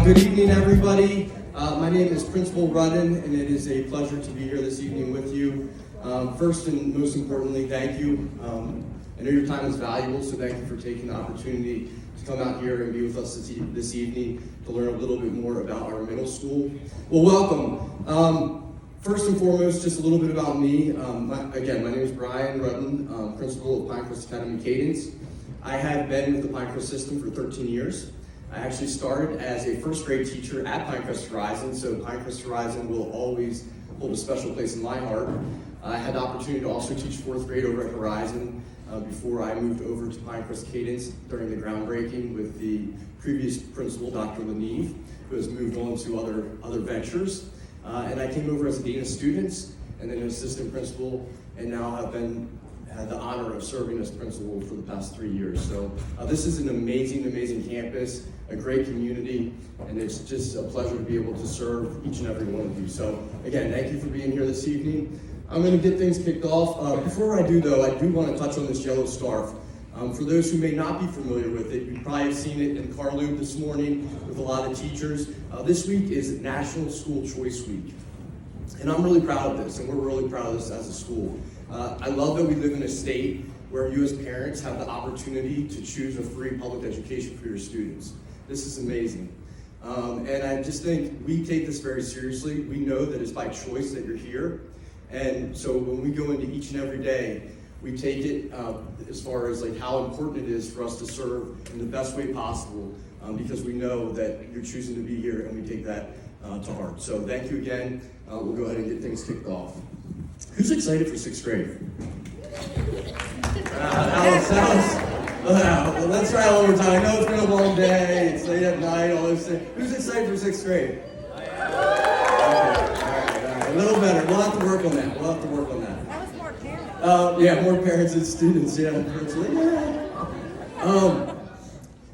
Good evening, everybody. My name is Principal Rudden, and it is a pleasure to be here this evening with you. First and most importantly, thank you. I know your time is valuable, so thank you for taking the opportunity to come out here and be with us this evening to learn a little bit more about our middle school. Well, welcome. First and foremost, just a little bit about me. My name is Brian Rudden, principal of Pinecrest Academy Cadence. I have been with the Pinecrest system for 13 years. I actually started as a first grade teacher at Pinecrest Horizon, so Pinecrest Horizon will always hold a special place in my heart. I had the opportunity to also teach fourth grade over at Horizon before I moved over to Pinecrest Cadence during the groundbreaking with the previous principal, Dr. Leneve, who has moved on to other ventures. And I came over as a dean of students and then an assistant principal, and now have had the honor of serving as principal for the past 3 years. So this is an amazing campus, a great community, and it's just a pleasure to be able to serve each and every one of you. So again, thank you for being here this evening. I'm going to get things kicked off. Before I do though, I do want to touch on this yellow scarf. For those who may not be familiar with it, you probably have seen it in Car Loop this morning with a lot of teachers. This week is National School Choice Week. And I'm really proud of this, and we're really proud of this as a school. I love that we live in a state where you as parents have the opportunity to choose a free public education for your students. This is amazing. And I just think we take this very seriously. We know that it's by choice that you're here. And so when we go into each and every day, we take it as far as like how important it is for us to serve in the best way possible, because we know that you're choosing to be here, and we take that to heart. So thank you again. We'll go ahead and get things kicked off. Who's excited for sixth grade? Let's try it one more time. I know it's been a long day, it's late at night, all those things. Who's excited for sixth grade? Okay. All right. A little better. We'll have to work on that. That was more parents. Yeah, more parents and students, yeah.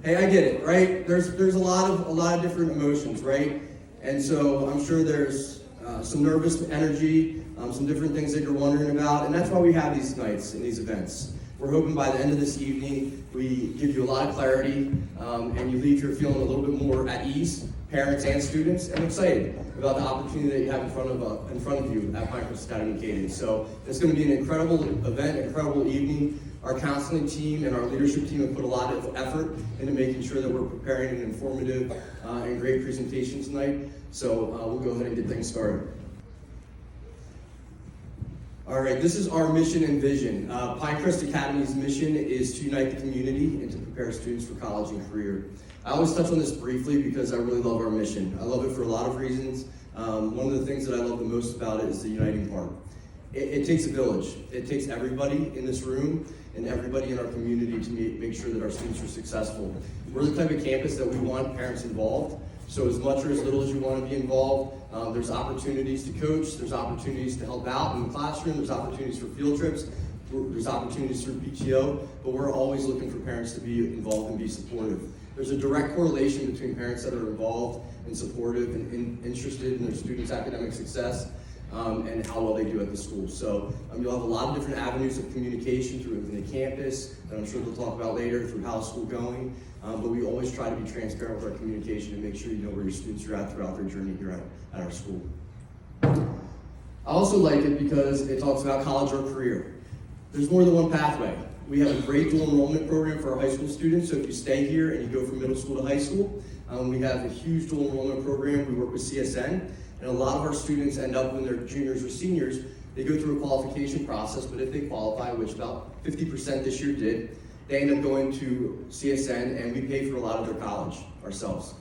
Hey, I get it, right? There's a lot of different emotions, right? And so I'm sure there's some nervous energy, some different things that you're wondering about, and that's why we have these nights and these events. We're hoping by the end of this evening, we give you a lot of clarity, and you leave here feeling a little bit more at ease, parents and students, and excited about the opportunity that you have in front of you at Pinecrest Academy Cadence. So it's going to be an incredible event, incredible evening. Our counseling team and our leadership team have put a lot of effort into making sure that we're preparing an informative and great presentation tonight. So we'll go ahead and get things started. All right, this is our mission and vision. Pinecrest Academy's mission is to unite the community and to prepare students for college and career. I always touch on this briefly because I really love our mission. I love it for a lot of reasons. One of the things that I love the most about it is the uniting part. It takes a village. It takes everybody in this room and everybody in our community to make sure that our students are successful. We're the type of campus that we want parents involved. So as much or as little as you want to be involved, there's opportunities to coach, there's opportunities to help out in the classroom, there's opportunities for field trips, there's opportunities for PTO, but we're always looking for parents to be involved and be supportive. There's a direct correlation between parents that are involved and supportive and interested in their students' academic success and how well they do at the school. So you'll have a lot of different avenues of communication through the campus that I'm sure they'll talk about later through how school going. But we always try to be transparent with our communication and make sure you know where your students are at throughout their journey here at our school. I also like it because it talks about college or career. There's more than one pathway. We have a great dual enrollment program for our high school students, so if you stay here and you go from middle school to high school, we have a huge dual enrollment program. We work with CSN, and a lot of our students end up when they're juniors or seniors, they go through a qualification process, but if they qualify, which about 50% this year did, they end up going to CSN, and we pay for a lot of their college ourselves.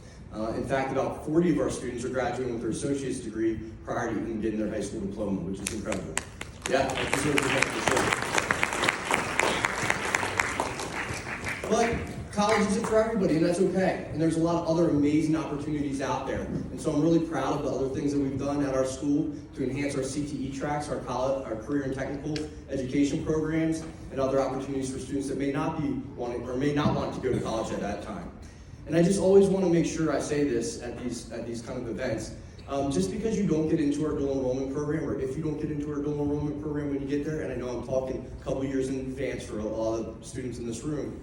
In fact, about 40 of our students are graduating with their associate's degree prior to even getting their high school diploma, which is incredible. Yeah, that's for sure. But college isn't for everybody, and that's okay. And there's a lot of other amazing opportunities out there. And so I'm really proud of the other things that we've done at our school to enhance our CTE tracks, our career and technical education programs, and other opportunities for students that may not want to go to college at that time. And I just always want to make sure I say this at these kind of events. Just because you don't get into our dual enrollment program, or if you don't get into our dual enrollment program when you get there, and I know I'm talking a couple years in advance for a lot of students in this room,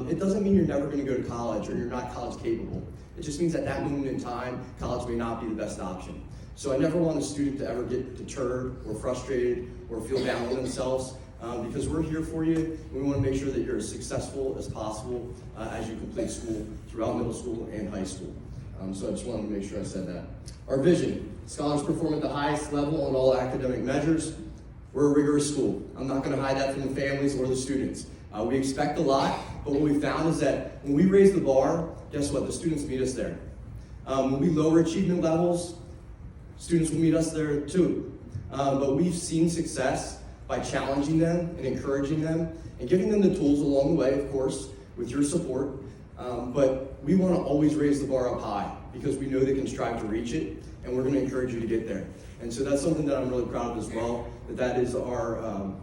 it doesn't mean you're never going to go to college or you're not college capable. It just means at that moment in time, college may not be the best option. So I never want a student to ever get deterred or frustrated or feel down on themselves because we're here for you. We want to make sure that you're as successful as possible as you complete school throughout middle school and high school. So I just wanted to make sure I said that. Our vision: scholars perform at the highest level on all academic measures. We're a rigorous school. I'm not going to hide that from the families or the students. We expect a lot, but what we found is that when we raise the bar, guess what? The students meet us there. When we lower achievement levels, students will meet us there too. But we've seen success by challenging them and encouraging them and giving them the tools along the way, of course, with your support. But we want to always raise the bar up high because we know they can strive to reach it, and we're going to encourage you to get there. And so that's something that I'm really proud of as well, that is our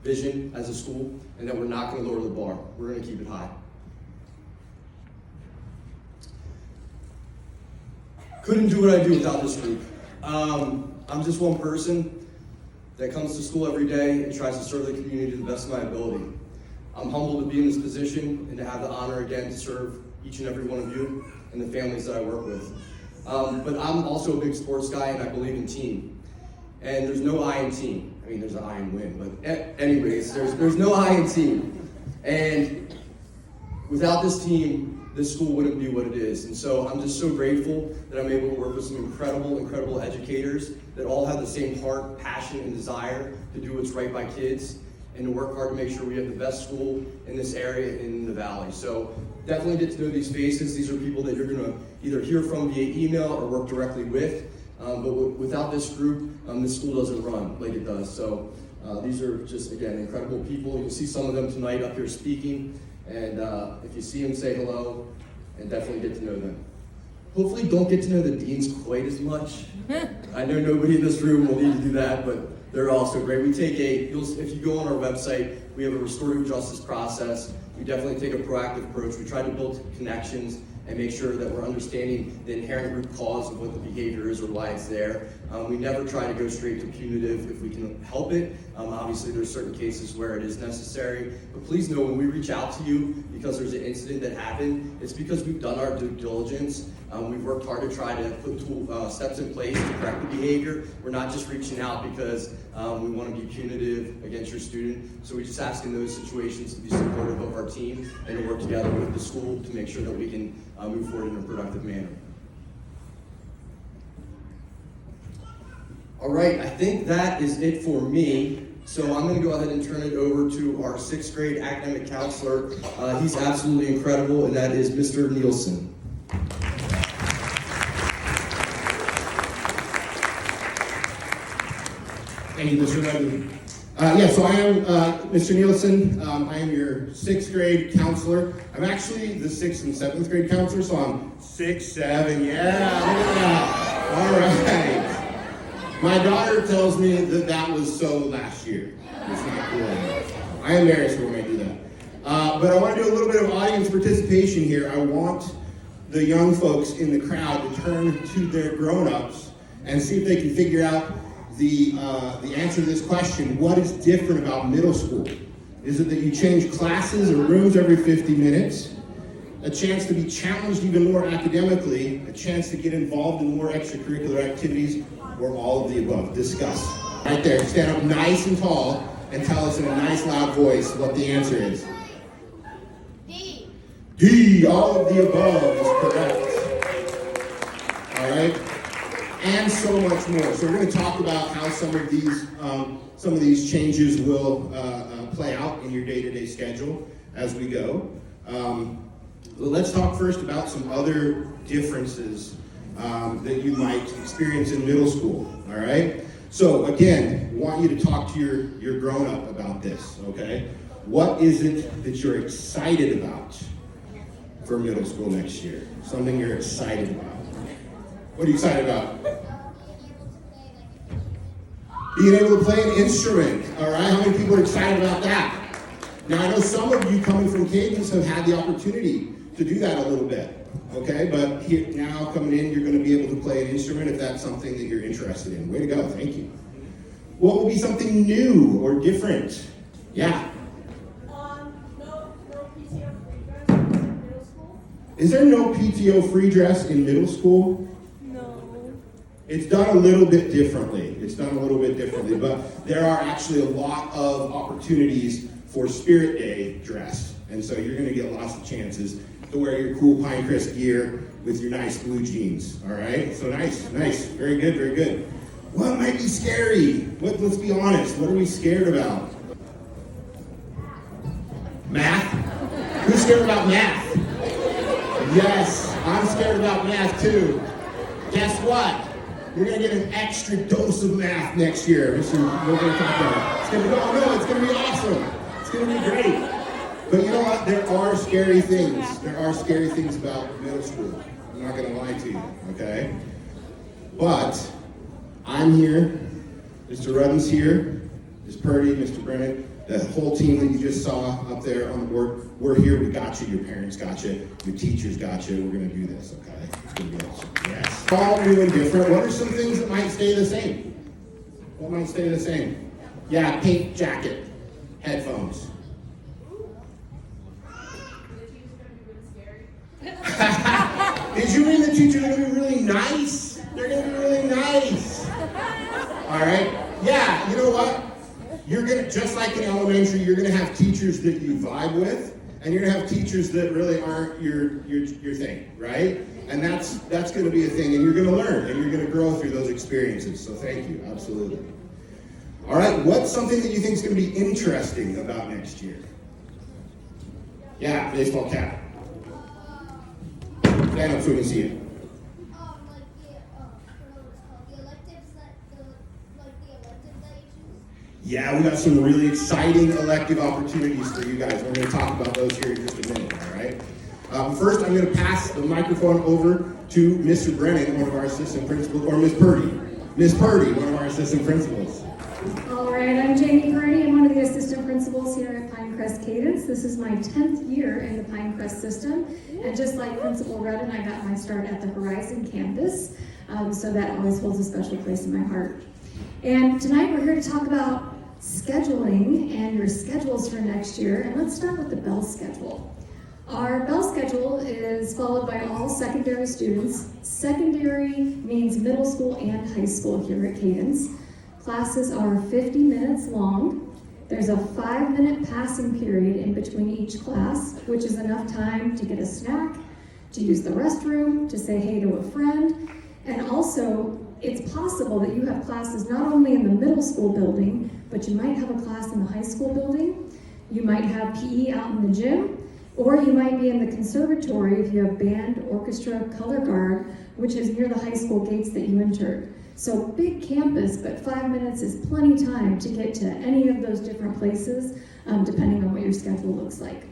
vision as a school, and that we're not going to lower the bar. We're going to keep it high. Couldn't do what I do without this group. I'm just one person that comes to school every day and tries to serve the community to the best of my ability. I'm humbled to be in this position and to have the honor again to serve each and every one of you and the families that I work with. But I'm also a big sports guy, and I believe in team. And there's no I in team. I mean, there's an I in win, but anyways, there's no I in team. And without this team, this school wouldn't be what it is. And so I'm just so grateful that I'm able to work with some incredible educators that all have the same heart, passion, and desire to do what's right by kids and to work hard to make sure we have the best school in this area and in the valley. So definitely get to know these faces. These are people that you're gonna either hear from via email or work directly with. But without this group, this school doesn't run like it does. So these are just, again, incredible people. You'll see some of them tonight up here speaking. And if you see them, say hello and definitely get to know them. Hopefully don't get to know the deans quite as much. I know nobody in this room will need to do that, but they're also great. We take if you go on our website, we have a restorative justice process. We definitely take a proactive approach. We try to build connections and make sure that we're understanding the inherent root cause of what the behavior is or why it's there. We never try to go straight to punitive if we can help it. Obviously, there's certain cases where it is necessary, but please know when we reach out to you because there's an incident that happened, it's because we've done our due diligence. We've worked hard to try to put steps in place to correct the behavior. We're not just reaching out because we want to be punitive against your student. So we just ask in those situations to be supportive of our team and to work together with the school to make sure that we can move forward in a productive manner. All right, I think that is it for me. So I'm going to go ahead and turn it over to our 6th grade academic counselor. He's absolutely incredible, and that is Mr. Nielsen. Thank you, Mr. Redden. So I am Mr. Nielsen. I am your 6th grade counselor. I'm actually the 6th and 7th grade counselor, so I'm 6, 7, yeah, look at that. All right. My daughter tells me that was so last year. It's not cool. I am embarrassed when I do that. But I want to do a little bit of audience participation here. I want the young folks in the crowd to turn to their grown-ups and see if they can figure out the answer to this question. What is different about middle school? Is it that you change classes or rooms every 50 minutes? A chance to be challenged even more academically? A chance to get involved in more extracurricular activities? Or all of the above? Discuss. Right there, stand up nice and tall and tell us in a nice loud voice what the answer is. D. D, all of the above is correct. All right? And so much more. So we're going to talk about how some of these changes will play out in your day-to-day schedule as we go. Let's talk first about some other differences that you might experience in middle school. All right? So again, I want you to talk to your grown-up about this. Okay? What is it that you're excited about for middle school next year? Something you're excited about. What are you excited about? Being able to play an instrument, all right? How many people are excited about that? Now, I know some of you coming from Cadence have had the opportunity to do that a little bit, okay? But here, now coming in, you're going to be able to play an instrument if that's something that you're interested in. Way to go, thank you. What will be something new or different? Yeah? No PTO Is there no PTO free dress in middle school? No. It's done a little bit differently. But there are actually a lot of opportunities for Spirit Day dress. And so you're gonna get lots of chances to wear your cool Pinecrest gear with your nice blue jeans, all right? So nice, very good. What might be scary? Let's be honest, what are we scared about? Math? Who's scared about math? Yes, I'm scared about math too. Guess what? You're gonna get an extra dose of math next year. We're gonna talk about it. It's gonna be awesome. It's gonna be great. But you know what? There are scary things. There are scary things about middle school. I'm not gonna lie to you, okay? But I'm here, Mr. Rudden's here, Ms. Purdy, Mr. Brennan, the whole team that you just saw up there on the board. We're here, we got you, your parents got you, your teachers got you. We're gonna do this, okay? It's gonna be awesome. Yes. All new and different. What are some things that might stay the same? What might stay the same? Yeah, pink jacket, headphones. Did you mean the teachers are gonna be really nice? They're gonna be really nice. All right? Yeah, you know what? You're gonna, just like in elementary, you're gonna have teachers that you vibe with, and you're gonna have teachers that really aren't your thing, right? And that's gonna be a thing, and you're gonna learn, and you're gonna grow through those experiences. So thank you, absolutely. All right, what's something that you think is gonna be interesting about next year? Yeah, baseball cap. Stand up so we can see it. The electives that you choose. Yeah, we got some really exciting elective opportunities for you guys. We're going to talk about those here in just a minute, all right? First, I'm going to pass the microphone over to Mr. Brennan, one of our assistant principals, or Ms. Purdy. Ms. Purdy, one of our assistant principals. All right, I'm Jamie Purdy. I'm one of the assistant principals here at Pinecrest Cadence. This is my 10th year in the Pinecrest system. And just like Principal Rudden, I got my start at the Horizon campus. So that always holds a special place in my heart. And tonight we're here to talk about scheduling and your schedules for next year. And let's start with the bell schedule. Our bell schedule is followed by all secondary students. Secondary means middle school and high school here at Cadence. Classes are 50 minutes long. There's a 5-minute passing period in between each class, which is enough time to get a snack, to use the restroom, to say hey to a friend. And also, it's possible that you have classes not only in the middle school building, but you might have a class in the high school building. You might have PE out in the gym, or you might be in the conservatory if you have band, orchestra, color guard, which is near the high school gates that you entered. So big campus, but 5 minutes is plenty time to get to any of those different places, depending on what your schedule looks like.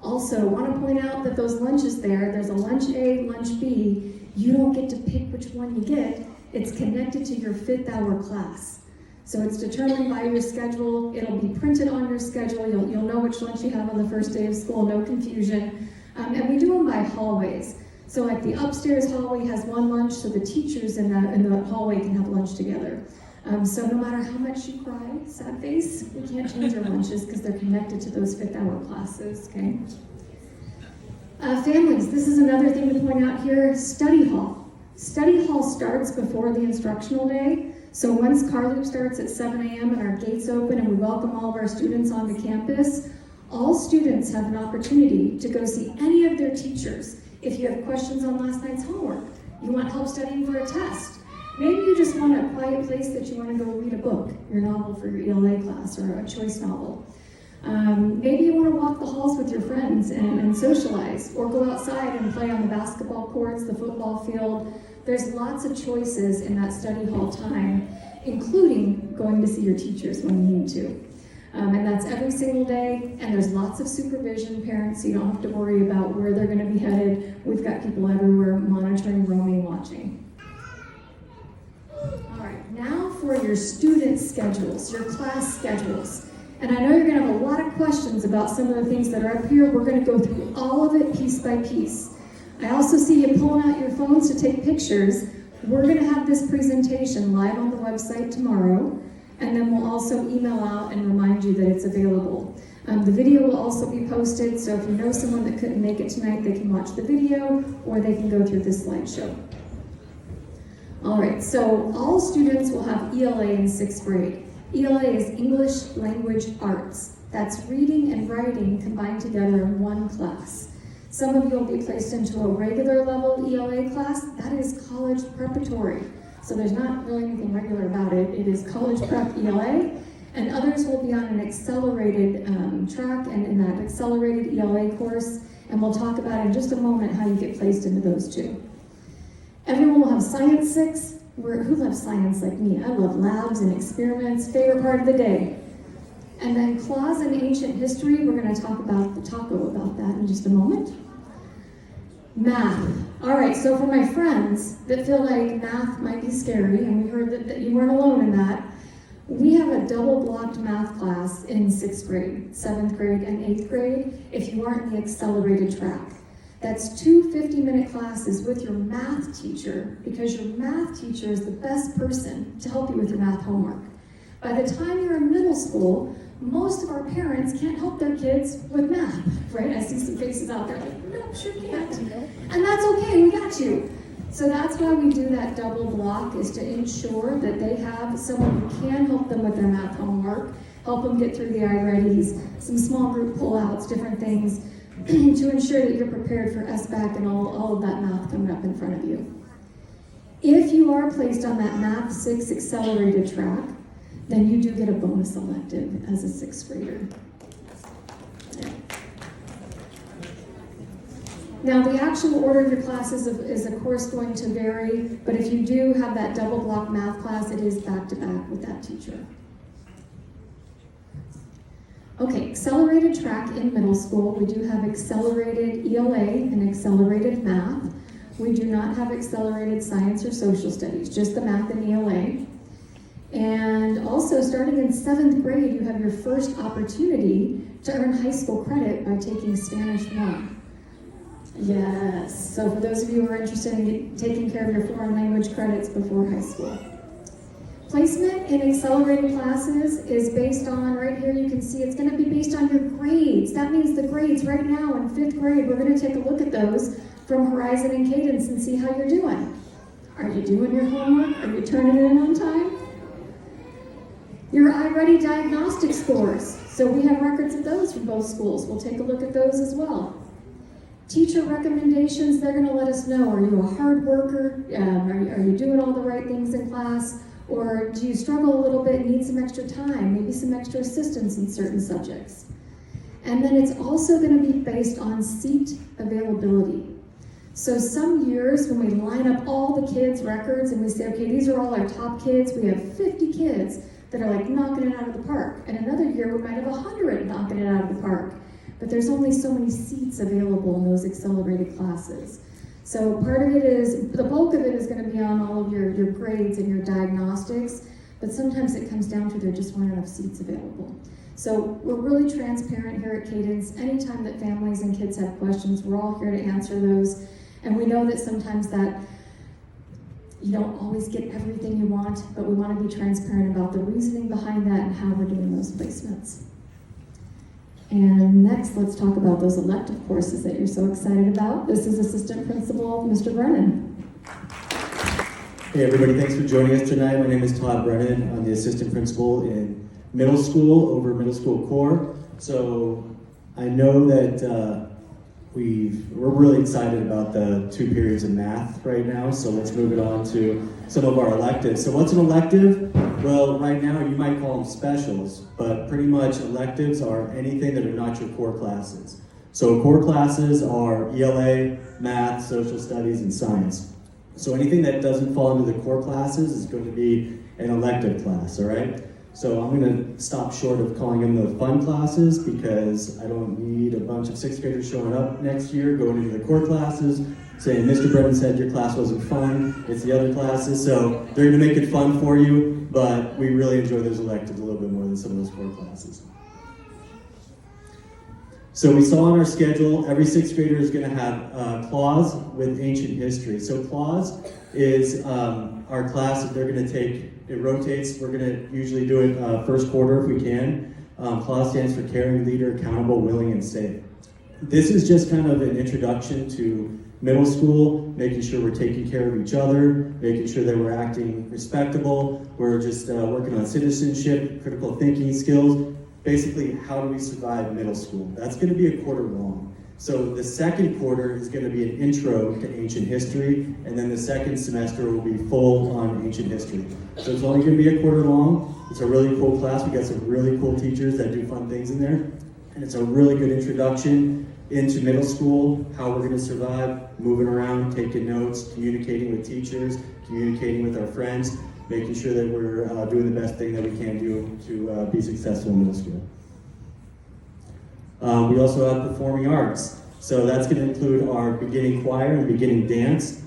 Also, want to point out that those lunches there's a lunch A, lunch B. You don't get to pick which one you get. It's connected to your 5th hour class. So it's determined by your schedule. It'll be printed on your schedule. You'll know which lunch you have on the first day of school, no confusion. And we do them by hallways. So like the upstairs hallway has one lunch, so the teachers in the hallway can have lunch together. So no matter how much you cry, sad face, we can't change our lunches because they're connected to those 5th hour classes, okay? Families, this is another thing to point out here, study hall. Study hall starts before the instructional day. So once car loop starts at 7 a.m. and our gates open and we welcome all of our students onto campus, all students have an opportunity to go see any of their teachers. If you have questions on last night's homework, you want help studying for a test, maybe you just want a quiet place that you want to go read a book, your novel for your ELA class or a choice novel. Maybe you want to walk the halls with your friends and socialize, or go outside and play on the basketball courts, the football field. There's lots of choices in that study hall time, including going to see your teachers when you need to. And that's every single day, and there's lots of supervision, parents, so you don't have to worry about where they're going to be headed. We've got people everywhere monitoring, roaming, watching. All right, now for your student schedules, your class schedules. And I know you're going to have a lot of questions about some of the things that are up here. We're going to go through all of it piece by piece. I also see you pulling out your phones to take pictures. We're going to have this presentation live on the website tomorrow. And then we'll also email out and remind you that it's available. The video will also be posted, so if you know someone that couldn't make it tonight, they can watch the video or they can go through this slideshow. All right, so all students will have ELA in 6th grade. ELA is English Language Arts. That's reading and writing combined together in one class. Some of you will be placed into a regular level ELA class. That is college preparatory. So there's not really anything regular about it. It is college prep ELA. And others will be on an accelerated track and in that accelerated ELA course. And we'll talk about in just a moment how you get placed into those two. Everyone will have Science 6. Who loves science like me? I love labs and experiments, favorite part of the day. And then clause in ancient history, we're going to talk about that in just a moment. Math. All right, so for my friends that feel like math might be scary, and we heard that you weren't alone in that, we have a double-blocked math class in 6th grade, 7th grade, and 8th grade if you aren't in the accelerated track. That's 2 50-minute classes with your math teacher, because your math teacher is the best person to help you with your math homework. By the time you're in middle school, most of our parents can't help their kids with math, right? I see some faces out there like, no, sure can't. And that's okay, we got you. So that's why we do that double block, is to ensure that they have someone who can help them with their math homework, help them get through the iReadies, some small group pullouts, different things, to ensure that you're prepared for SBAC and all of that math coming up in front of you. If you are placed on that Math 6 accelerated track, then you do get a bonus elective as a 6th grader. Yeah. Now, the actual order of your classes is of course going to vary, but if you do have that double block math class, it is back to back with that teacher. Okay, accelerated track in middle school. We do have accelerated ELA and accelerated math. We do not have accelerated science or social studies, just the math and ELA. And also, starting in 7th grade, you have your first opportunity to earn high school credit by taking Spanish 1. Yes, so for those of you who are interested in taking care of your foreign language credits before high school. Placement in accelerated classes is based on, right here you can see it's going to be based on your grades. That means the grades right now in 5th grade, we're going to take a look at those from Horizon and Cadence and see how you're doing. Are you doing your homework? Are you turning it in on time? Your iReady diagnostic scores. So we have records of those from both schools. We'll take a look at those as well. Teacher recommendations, they're going to let us know, are you a hard worker? Are you doing all the right things in class? Or do you struggle a little bit, need some extra time, maybe some extra assistance in certain subjects? And then it's also going to be based on seat availability. So some years when we line up all the kids' records and we say, okay, these are all our top kids, we have 50 kids that are like knocking it out of the park. And another year we might have 100 knocking it out of the park. But there's only so many seats available in those accelerated classes. So part of it is, the bulk of it is going to be on all of your grades and your diagnostics, but sometimes it comes down to there just weren't enough seats available. So we're really transparent here at Cadence. Anytime that families and kids have questions, we're all here to answer those. And we know that sometimes that you don't always get everything you want, but we want to be transparent about the reasoning behind that and how we're doing those placements. And next, let's talk about those elective courses that you're so excited about. This is Assistant Principal, Mr. Brennan. Hey everybody, thanks for joining us tonight. My name is Todd Brennan. I'm the Assistant Principal in middle school over middle school core. So I know that we're really excited about the 2 periods of math right now. So let's move it on to some of our electives. So what's an elective? Well, right now you might call them specials, but pretty much electives are anything that are not your core classes. So core classes are ELA, math, social studies, and science. So anything that doesn't fall into the core classes is going to be an elective class, all right? So I'm going to stop short of calling them the fun classes because I don't need a bunch of 6th graders showing up next year, going into the core classes, saying, Mr. Brennan said your class wasn't fun, it's the other classes. So they're going to make it fun for you, but we really enjoy those electives a little bit more than some of those core classes. So we saw on our schedule, every 6th grader is going to have clause with ancient history. So clause is our class that they're going to take. It rotates. We're going to usually do it first quarter if we can. CLAW stands for Caring, Leader, Accountable, Willing, and Safe. This is just kind of an introduction to middle school, making sure we're taking care of each other, making sure that we're acting respectable, we're just working on citizenship, critical thinking skills. Basically, how do we survive middle school? That's going to be a quarter long. So the second quarter is going to be an intro to ancient history, and then the second semester will be full on ancient history. So it's only going to be a quarter long. It's a really cool class. We got some really cool teachers that do fun things in there. And it's a really good introduction into middle school, how we're going to survive, moving around, taking notes, communicating with teachers, communicating with our friends, making sure that we're doing the best thing that we can do to be successful in middle school. We also have performing arts. So that's going to include our beginning choir and beginning dance.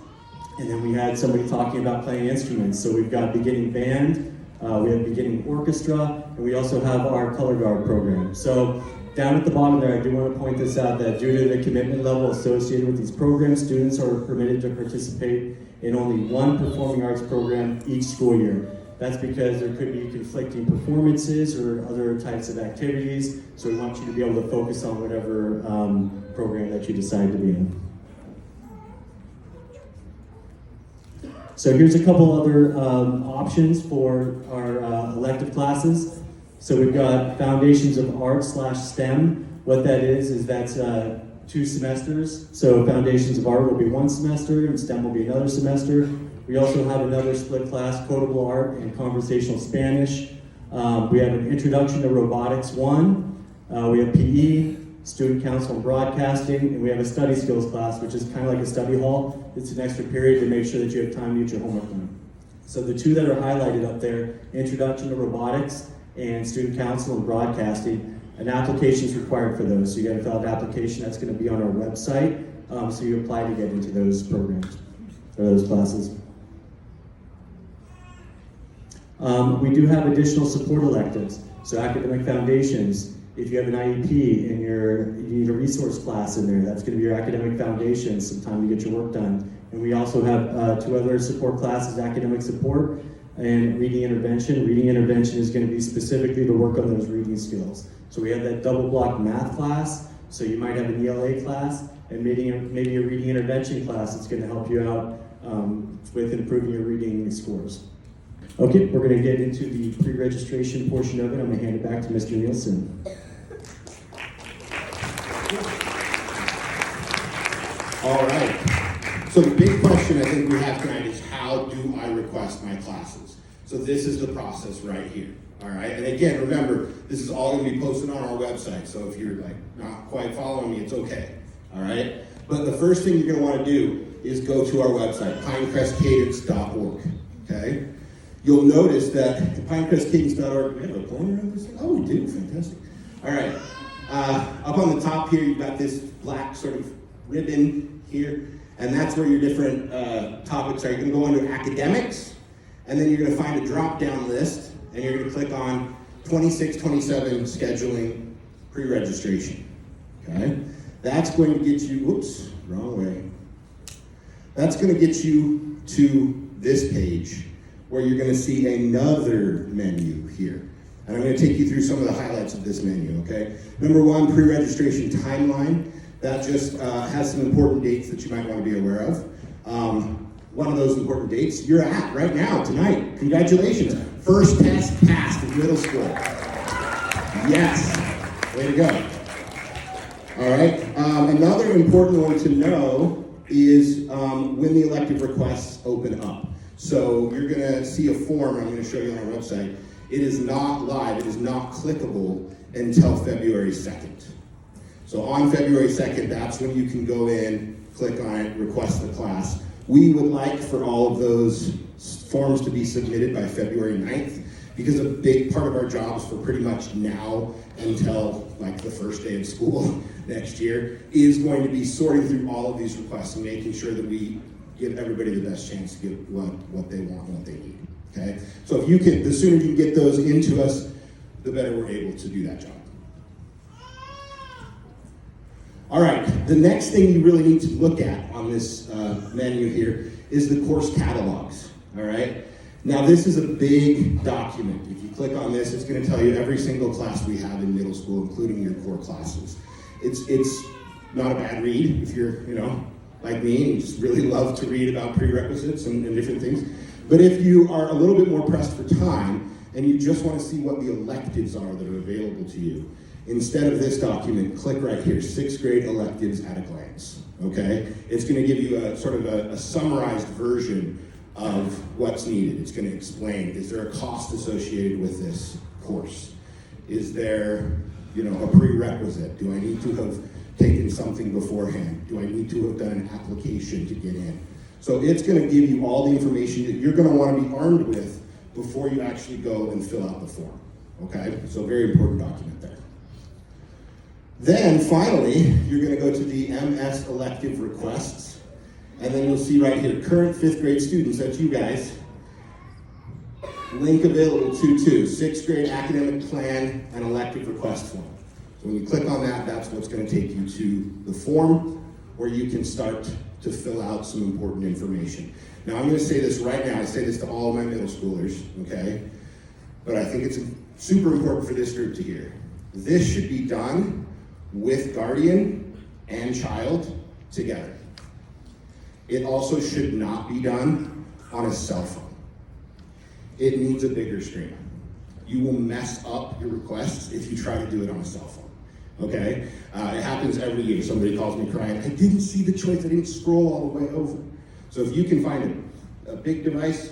And then we had somebody talking about playing instruments. So we've got beginning band, we have beginning orchestra, and we also have our color guard program. So down at the bottom there, I do want to point this out that due to the commitment level associated with these programs, students are permitted to participate in only one performing arts program each school year. That's because there could be conflicting performances or other types of activities, so we want you to be able to focus on whatever program that you decide to be in. So here's a couple other options for our elective classes. So we've got Foundations of Art / STEM. What that is that's 2 semesters. So Foundations of Art will be 1 semester and STEM will be another semester. We also have another split class, Codable Art and Conversational Spanish. We have an Introduction to Robotics 1. We have PE, Student Council and Broadcasting, and we have a Study Skills class, which is kind of like a study hall. It's an extra period to make sure that you have time to get your homework done. So the 2 that are highlighted up there, Introduction to Robotics and Student Council and Broadcasting, an application is required for those. So you got to fill out an application that's going to be on our website. So you apply to get into those programs or those classes. We do have additional support electives. So academic foundations, if you have an IEP and you need a resource class in there, that's going to be your academic foundation, some time to get your work done. And we also have 2 other support classes, academic support and reading intervention. Reading intervention is going to be specifically to work on those reading skills. So we have that double block math class, so you might have an ELA class, and maybe a reading intervention class that's going to help you out with improving your reading scores. Okay, we're going to get into the pre-registration portion of it. I'm going to hand it back to Mr. Nielsen. All right. So the big question I think we have tonight is, how do I request my classes? So this is the process right here. All right. And again, remember, this is all going to be posted on our website. So if you're like not quite following me, it's okay. All right. But the first thing you're going to want to do is go to our website, pinecrestcadence.org. Okay. You'll notice that pinecrestcadence.org, we have a pointer on this thing? Oh, we do. Fantastic. All right. Up on the top here, you've got this black sort of ribbon here, and that's where your different topics are. You're going to go under academics, and then you're going to find a drop-down list, and you're going to click on 26-27 scheduling pre-registration. Okay? That's going to get you, oops, wrong way. That's going to get you to this page, where you're going to see another menu here. And I'm going to take you through some of the highlights of this menu, okay? Number 1, pre-registration timeline. That just has some important dates that you might want to be aware of. One of those important dates you're at right now, tonight. Congratulations. First test passed in middle school. Yes. Way to go. All right. Another important one to know is when the elective requests open up. So you're going to see a form I'm going to show you on our website. It is not live. It is not clickable until February 2nd. So on February 2nd, that's when you can go in, click on it, request the class. We would like for all of those forms to be submitted by February 9th, because a big part of our jobs for pretty much now until like the first day of school next year is going to be sorting through all of these requests and making sure that we give everybody the best chance to get what they want and what they need. Okay? So if you can, the sooner you can get those into us, the better we're able to do that job. All right, the next thing you really need to look at on this menu here is the course catalogs. All right? Now this is a big document. If you click on this, it's going to tell you every single class we have in middle school, including your core classes. It's not a bad read if you're, like me, and you just really love to read about prerequisites and different things. But if you are a little bit more pressed for time and you just want to see what the electives are that are available to you, instead of this document, click right here, 6th grade electives at a glance, okay? It's going to give you a sort of a summarized version of what's needed. It's going to explain, is there a cost associated with this course? Is there, a prerequisite? Do I need to have taken something beforehand? Do I need to have done an application to get in? So it's going to give you all the information that you're going to want to be armed with before you actually go and fill out the form, okay? So very important document there. Then finally, you're going to go to the MS elective requests, and then you'll see right here, current 5th grade students, that's you guys, link available to 6th grade academic plan and elective request form. So when you click on that, that's what's going to take you to the form where you can start to fill out some important information. Now I'm going to say this right now, I say this to all of my middle schoolers, okay? But I think it's super important for this group to hear. This should be done with guardian and child together. It also should not be done on a cell phone. It needs a bigger screen. You will mess up your requests if you try to do it on a cell phone, okay? It happens every year. Somebody calls me crying, I didn't see the choice, I didn't scroll all the way over. So if you can find a big device,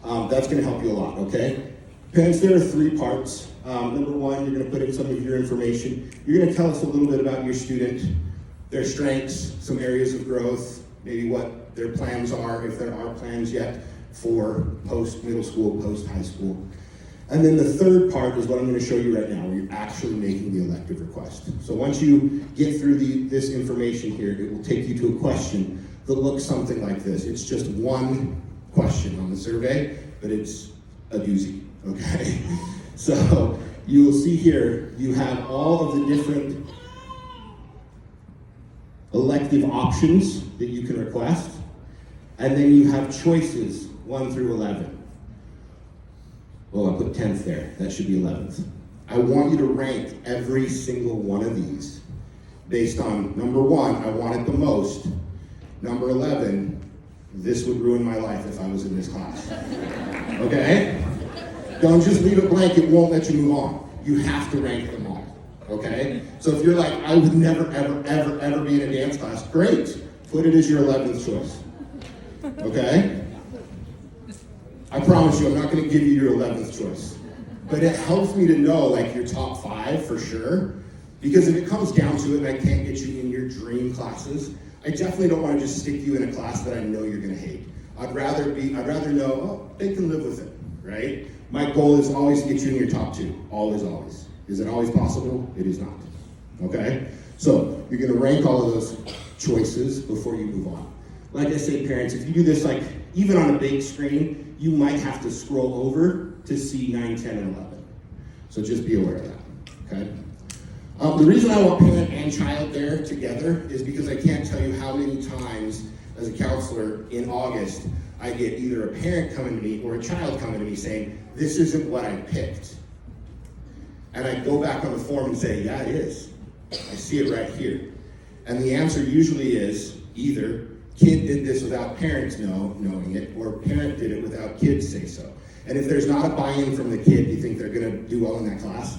that's gonna help you a lot, okay? Parents, there are 3 parts. Number 1, you're gonna put in some of your information. You're gonna tell us a little bit about your student, their strengths, some areas of growth, maybe what their plans are, if there are plans yet, for post-middle school, post-high school. And then the 3rd part is what I'm going to show you right now, where you're actually making the elective request. So once you get through this information here, it will take you to a question that looks something like this. It's just one question on the survey, but it's a doozy, okay? So you will see here, you have all of the different elective options that you can request, and then you have choices 1 through 11. Well, I put 10th there. That should be 11th. I want you to rank every single one of these based on number 1, I want it the most. Number 11, this would ruin my life if I was in this class. Okay? Don't just leave it blank. It won't let you move on. You have to rank them all. Okay? So if you're like, I would never, ever, ever, ever be in a dance class, great. Put it as your 11th choice. Okay? I promise you, I'm not going to give you your 11th choice. But it helps me to know, like, your top 5 for sure. Because if it comes down to it and I can't get you in your dream classes, I definitely don't want to just stick you in a class that I know you're going to hate. I'd rather know, oh, they can live with it, right? My goal is always to get you in your top 2. Always, always. Is it always possible? It is not. Okay? So, you're going to rank all of those choices before you move on. Like I say, parents, if you do this, like, even on a big screen, you might have to scroll over to see 9, 10, and 11. So just be aware of that, okay? The reason I want parent and child there together is because I can't tell you how many times as a counselor in August, I get either a parent coming to me or a child coming to me saying, this isn't what I picked. And I go back on the form and say, yeah, it is. I see it right here. And the answer usually is either kid did this without parents knowing it, or parent did it without kids say so. And if there's not a buy-in from the kid, do you think they're gonna do well in that class?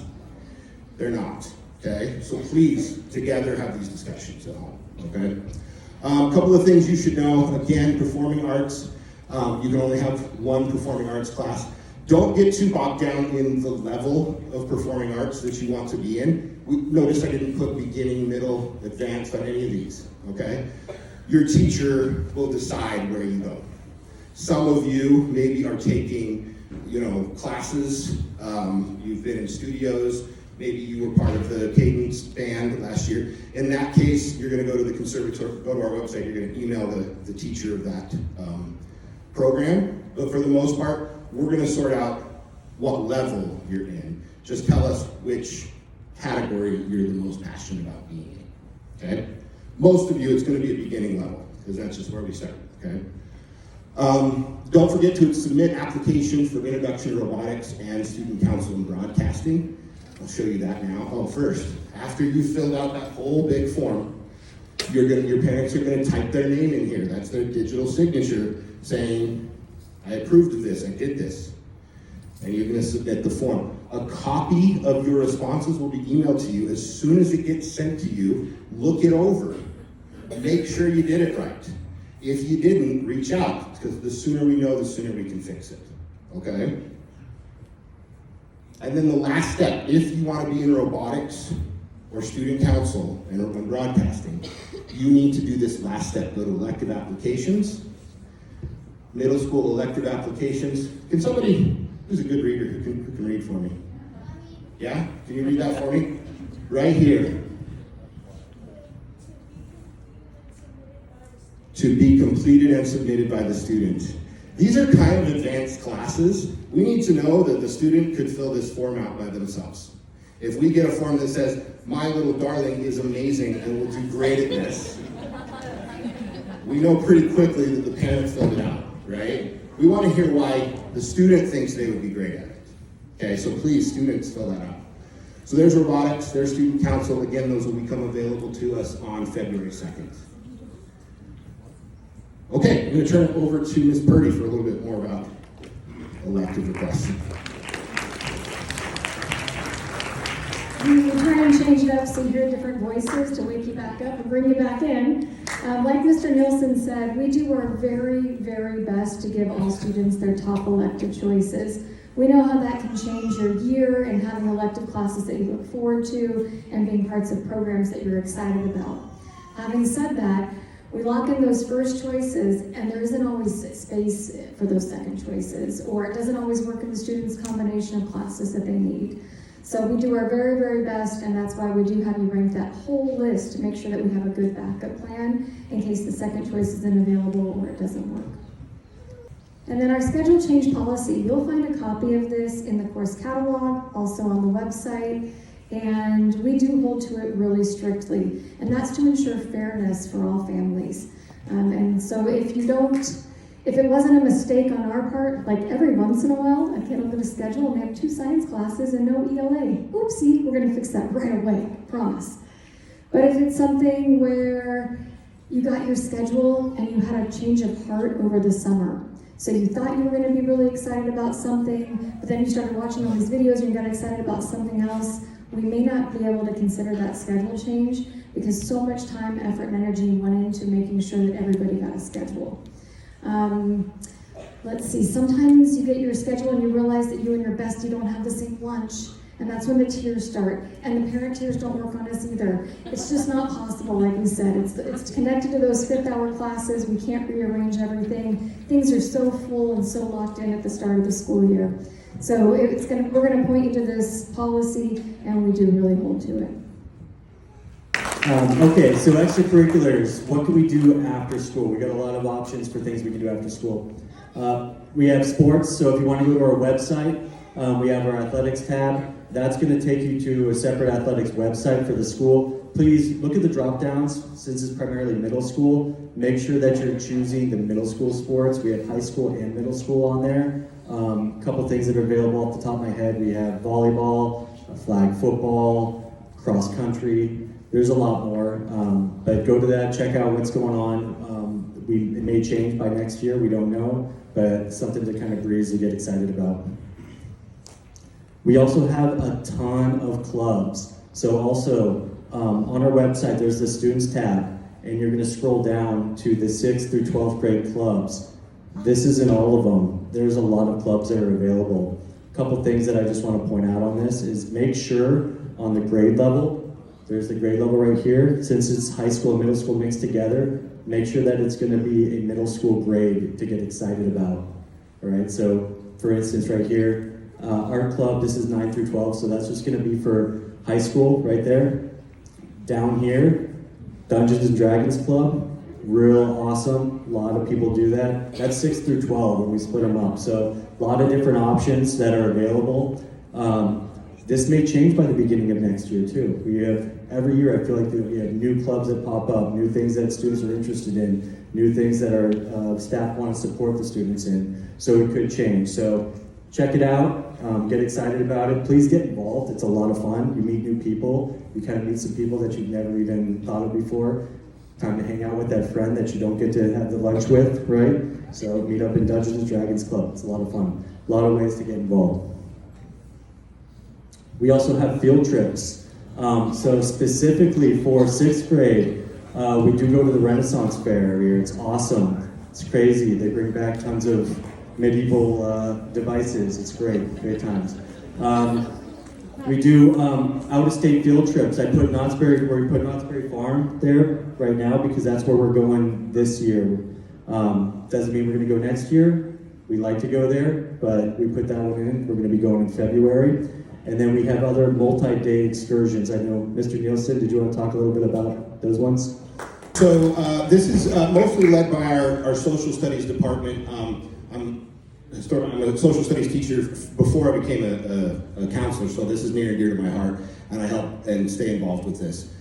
They're not, okay? So please, together, have these discussions at home, okay? A couple of things you should know. Again, performing arts, you can only have 1 performing arts class. Don't get too bogged down in the level of performing arts that you want to be in. Notice I didn't put beginning, middle, advanced on any of these, okay? Your teacher will decide where you go. Some of you maybe are taking, classes. You've been in studios. Maybe you were part of the cadence band last year. In that case, you're going to go to the conservatory, go to our website. You're going to email the teacher of that program. But for the most part, we're going to sort out what level you're in. Just tell us which category you're the most passionate about being in. Okay? Most of you, it's going to be a beginning level, because that's just where we start, okay? Don't forget to submit applications for introduction to robotics and student council and broadcasting. I'll show you that now. Oh, first, after you filled out that whole big form, your parents are gonna type their name in here. That's their digital signature saying, I approved of this, I did this. And you're gonna submit the form. A copy of your responses will be emailed to you. As soon as it gets sent to you, look it over. Make sure you did it right. If you didn't, reach out, because the sooner we know, the sooner we can fix it, okay? And then the last step, if you want to be in robotics or student council and broadcasting, you need to do this last step. Go to elective applications, middle school elective applications. Can somebody, who's a good reader, who can read for me? Yeah? Can you read that for me? Right here. To be completed and submitted by the student. These are kind of advanced classes. We need to know that the student could fill this form out by themselves. If we get a form that says, my little darling is amazing and will do great at this, we know pretty quickly that the parent filled it out, right? We want to hear why the student thinks they would be great at it. Okay, so please, students, fill that out. So there's robotics, there's student council. Again, those will become available to us on February 2nd. Okay, I'm going to turn it over to Ms. Purdy for a little bit more about elective requests. We try and change it up so you hear different voices to wake you back up and bring you back in. Like Mr. Nielsen said, we do our very, very best to give all students their top elective choices. We know how that can change your year and having elective classes that you look forward to and being parts of programs that you're excited about. Having said that, we lock in those first choices, and there isn't always space for those second choices, or it doesn't always work in the students' combination of classes that they need. So we do our very, very best, and that's why we do have you rank that whole list to make sure that we have a good backup plan in case the second choice isn't available or it doesn't work. And then our schedule change policy, you'll find a copy of this in the course catalog, also on the website. And we do hold to it really strictly, and that's to ensure fairness for all families. And so if it wasn't a mistake on our part, like every once in a while, a kid will get a schedule and they have 2 science classes and no ELA. Oopsie, we're gonna fix that right away, promise. But if it's something where you got your schedule and you had a change of heart over the summer, so you thought you were gonna be really excited about something, but then you started watching all these videos and you got excited about something else, we may not be able to consider that schedule change because so much time, effort, and energy went into making sure that everybody got a schedule. Let's see, sometimes you get your schedule and you realize that you and your bestie don't have the same lunch, and that's when the tears start, and the parent tears don't work on us either. It's just not possible, like we said. It's connected to those 5th hour classes. We can't rearrange everything. Things are so full and so locked in at the start of the school year. So we're gonna point you to this policy, and we do really hold to it. Okay, so extracurriculars, what can we do after school? We got a lot of options for things we can do after school. We have sports, so if you want to go to our website, we have our athletics tab. That's going to take you to a separate athletics website for the school. Please look at the drop downs, since it's primarily middle school. Make sure that you're choosing the middle school sports. We have high school and middle school on there. A couple things that are available off the top of my head. We have volleyball, flag football, cross country. There's a lot more, but go to that, check out what's going on. It may change by next year, we don't know, but something to kind of breeze and get excited about. We also have a ton of clubs. So also, on our website, there's the students tab, and you're gonna scroll down to the 6th through 12th grade clubs. This isn't all of them. There's a lot of clubs that are available. A couple things that I just want to point out on this is make sure on the grade level, there's the grade level right here. Since it's high school and middle school mixed together, make sure that it's going to be a middle school grade to get excited about. All right, so for instance, right here, art club, this is 9 through 12, so that's just going to be for high school right there. Down here, Dungeons and Dragons Club, real awesome. A lot of people do that. That's 6 through 12 when we split them up. So a lot of different options that are available. this may change by the beginning of next year too. We have, every year I feel like we have new clubs that pop up, new things that students are interested in, new things that our staff want to support the students in. So it could change. So check it out, get excited about it. Please get involved. It's a lot of fun. You meet new people. You kind of meet some people that you've never even thought of before. Time to hang out with that friend that you don't get to have the lunch with, right? So meet up in Dungeons and Dragons Club. It's a lot of fun. A lot of ways to get involved. We also have field trips. So specifically for 6th grade, we do go to the Renaissance Fair every year. It's awesome. It's crazy. They bring back tons of medieval devices. It's great times. We do out-of-state field trips. We put Knott's Berry Farm there right now because that's where we're going this year. Doesn't mean we're going to go next year. We like to go there, but we put that one in. We're going to be going in February. And then we have other multi-day excursions. I know, Mr. Nielsen, did you want to talk a little bit about those ones? So this is mostly led by our social studies department. I'm a social studies teacher before I became a counselor, so this is near and dear to my heart, and I help and stay involved with this.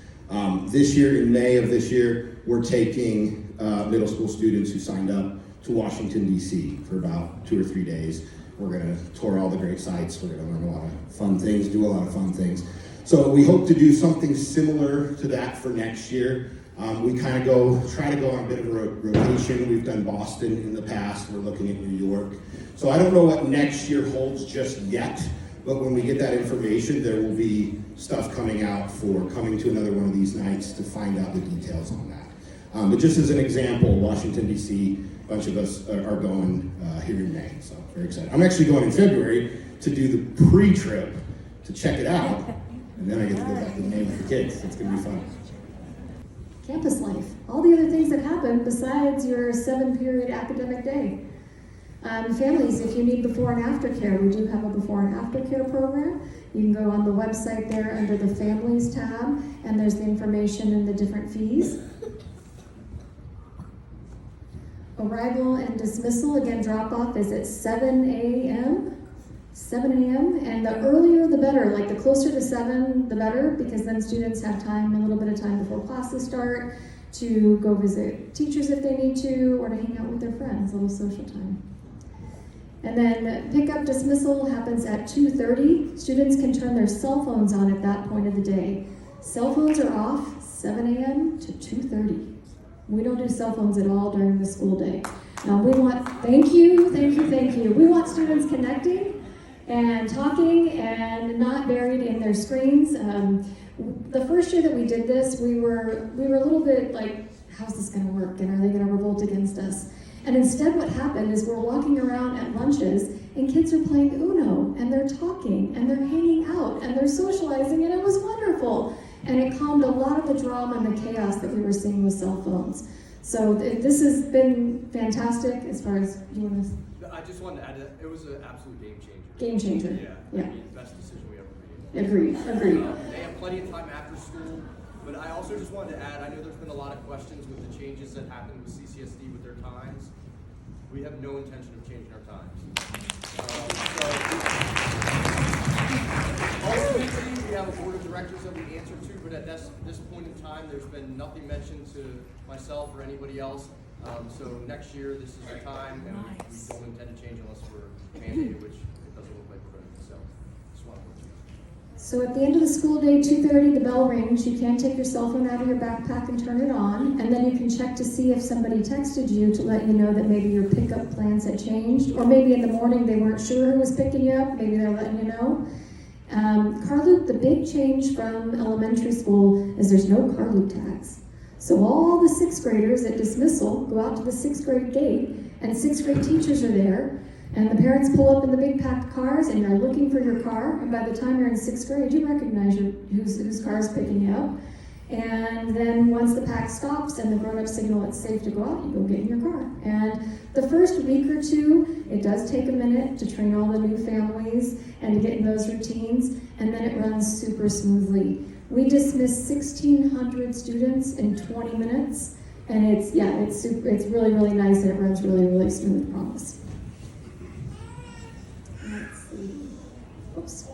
This year, in May of this year, we're taking middle school students who signed up to Washington, D.C. for about 2 or 3 days. We're going to tour all the great sites. We're going to learn a lot of fun things, do a lot of fun things. So we hope to do something similar to that for next year. We kind of try to go on a bit of a rotation. We've done Boston in the past. We're looking at New York. So I don't know what next year holds just yet, but when we get that information, there will be stuff coming out for coming to another one of these nights to find out the details on that. But just as an example, Washington, D.C., a bunch of us are going here in May, so very excited. I'm actually going in February to do the pre-trip to check it out, and then I get to go back to the May with the kids. It's going to be fun. Campus life, all the other things that happen besides your 7-period academic day. Families, if you need before and after care, we do have a before and after care program. You can go on the website there under the Families tab, and there's the information and the different fees. Arrival and dismissal, again, drop-off is at 7 a.m., and the earlier the better, like the closer to 7, the better, because then students have time, a little bit of time before classes start, to go visit teachers if they need to, or to hang out with their friends, a little social time. And then pickup dismissal happens at 2:30. Students can turn their cell phones on at that point of the day. Cell phones are off 7 a.m. to 2:30. We don't do cell phones at all during the school day. We want, thank you. We want students connecting and talking and not buried in their screens. The first year that we did this, we were a little bit like, how's this gonna work? And are they gonna revolt against us? And instead what happened is we're walking around at lunches and kids are playing Uno and they're talking and they're hanging out and they're socializing, and it was wonderful. And it calmed a lot of the drama and the chaos that we were seeing with cell phones. So this has been fantastic as far as, you want to... I just wanted to add that it was an absolute game changer. Game changer. Yeah. Yeah. Best decision we ever made. Agreed. They have plenty of time after school, but I also just wanted to add, I know there's been a lot of questions with the changes that happened with CCSD with their times. We have no intention of changing our times. Ultimately, we have a board of directors that we answer to, but at this point in time, there's been nothing mentioned to myself or anybody else. So next year, this is the time, and we don't intend to change unless we're mandated, which it doesn't look like we're going to. So just want to let you know. So at the end of the school day, 2:30, the bell rings. You can take your cell phone out of your backpack and turn it on, and then you can check to see if somebody texted you to let you know that maybe your pickup plans had changed, or maybe in the morning they weren't sure who was picking you up. Maybe they're letting you know. Car loop, the big change from elementary school is there's no car loop tags. So all the 6th graders at dismissal go out to the 6th grade gate, and 6th grade teachers are there, and the parents pull up in the big packed cars, and you're looking for your car, and by the time you're in 6th grade, you recognize whose car is picking you up. And then once the pack stops and the grown-up signal it's safe to go out, you go get in your car. And the first week or two, it does take a minute to train all the new families and to get in those routines, and then it runs super smoothly. We dismiss 1,600 students in 20 minutes, and it's really, really nice, and it runs really, really smooth, promise. Let's see. Oops.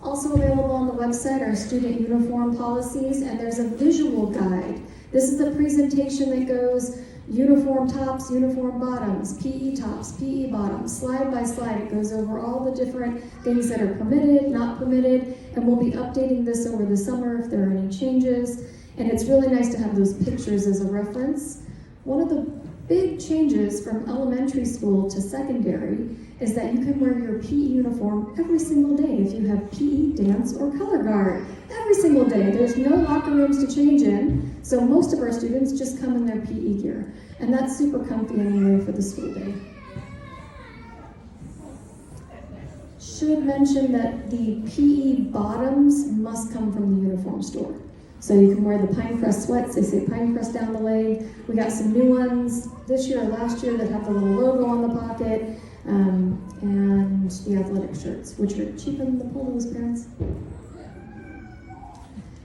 Also available on the website are student uniform policies, and there's a visual guide. This is a presentation that goes uniform tops, uniform bottoms, PE tops, PE bottoms, slide by slide. It goes over all the different things that are permitted, not permitted, and we'll be updating this over the summer if there are any changes. And it's really nice to have those pictures as a reference. One of the big changes from elementary school to secondary is that you can wear your PE uniform every single day if you have PE, dance, or color guard. Every single day. There's no locker rooms to change in, so most of our students just come in their PE gear. And that's super comfy anyway for the school day. Should mention that the PE bottoms must come from the uniform store. So you can wear the Pinecrest sweats, they say Pinecrest down the leg. We got some new ones this year or last year that have the little logo on the pocket, and the athletic shirts, which are cheaper than the polos, parents.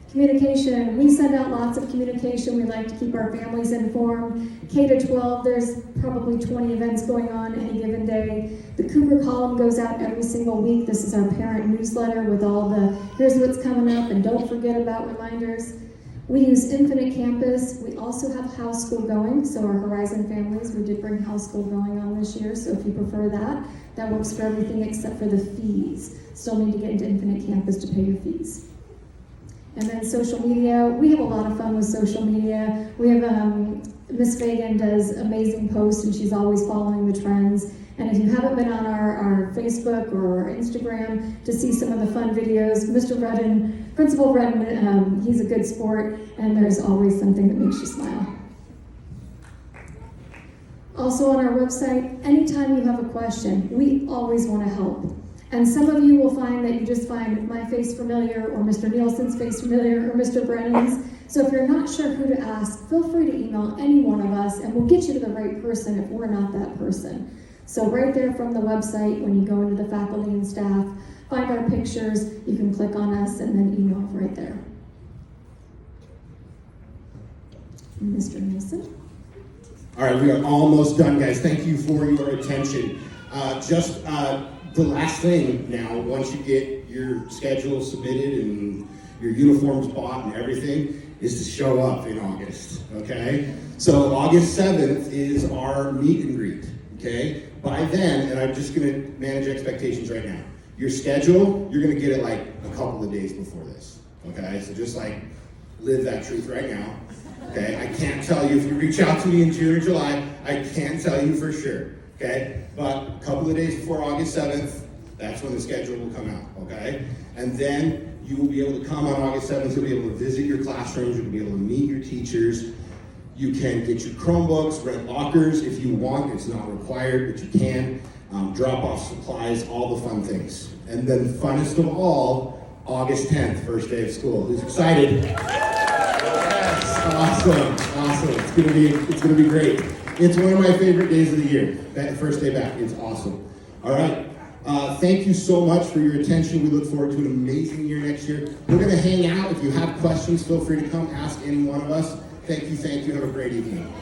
Communication, we send out lots of communication. We like to keep our families informed. K to 12, there's probably 20 events going on any given day. The Cougar column goes out every single week. This is our parent newsletter with all the, here's what's coming up and don't forget about reminders. We use Infinite Campus. We also have house school going, so our Horizon families, we did bring house school going on this year, so if you prefer that, that works for everything except for the fees. Still need to get into Infinite Campus to pay your fees. And then social media, we have a lot of fun with social media. We have, Miss Fagan does amazing posts and she's always following the trends. And if you haven't been on our Facebook or our Instagram to see some of the fun videos, Mr. Redden, Principal Redden, he's a good sport and there's always something that makes you smile. Also on our website, anytime you have a question, we always want to help. And some of you will find that you just find my face familiar or Mr. Nielsen's face familiar or Mr. Brennan's. So if you're not sure who to ask, feel free to email any one of us and we'll get you to the right person if we're not that person. So right there from the website, when you go into the faculty and staff, find our pictures, you can click on us and then email right there. Mr. Nielsen. All right, we are almost done, guys. Thank you for your attention. The last thing now, once you get your schedule submitted and your uniforms bought and everything, is to show up in August, okay? So August 7th is our meet and greet, okay? By then, and I'm just gonna manage expectations right now, your schedule, you're gonna get it like a couple of days before this, okay? So just like live that truth right now, okay? I can't tell you if you reach out to me in June or July, I can't tell you for sure. Okay, but a couple of days before August 7th, that's when the schedule will come out, okay? And then you will be able to come on August 7th, you'll be able to visit your classrooms, you'll be able to meet your teachers. You can get your Chromebooks, rent lockers if you want, it's not required, but you can. Drop off supplies, all the fun things. And then funnest of all, August 10th, first day of school. Who's excited? Yes, awesome. It's gonna be great. It's one of my favorite days of the year. That first day back, it's awesome. All right, thank you so much for your attention. We look forward to an amazing year next year. We're gonna hang out. If you have questions, feel free to come ask any one of us. Thank you. Have a great evening.